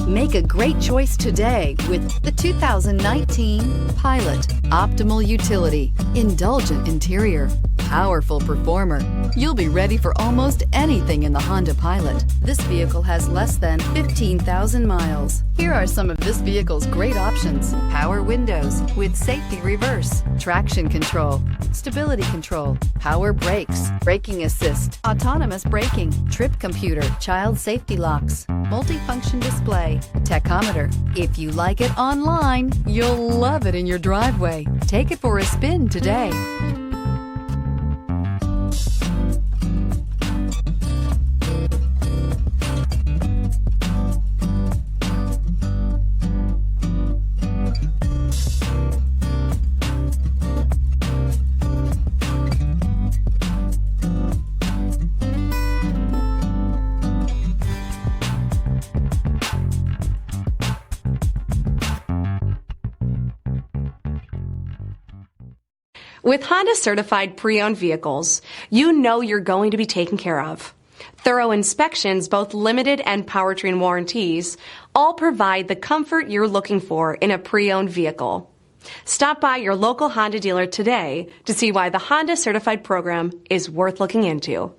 Make a great choice today with the 2019 Pilot. Optimal utility, indulgent interior, powerful performer. You'll be ready for almost anything in the Honda Pilot. This vehicle has less than 15,000 miles. Here are some of this vehicle's great options: power windows with safety reverse, traction control, stability control, power brakes, braking assist, autonomous braking, trip computer, child safety locks, multifunction display, tachometer. If you like it online, you'll love it in your driveway. Take it for a spin today. With Honda certified pre-owned vehicles, you know you're going to be taken care of. Thorough inspections, both limited and powertrain warranties, all provide the comfort you're looking for in a pre-owned vehicle. Stop by your local Honda dealer today to see why the Honda certified program is worth looking into.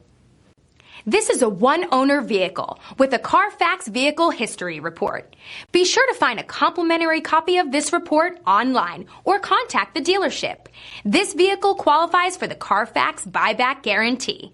This is a one-owner vehicle with a CARFAX Vehicle History Report. Be sure to find a complimentary copy of this report online or contact the dealership. This vehicle qualifies for the CARFAX Buyback Guarantee.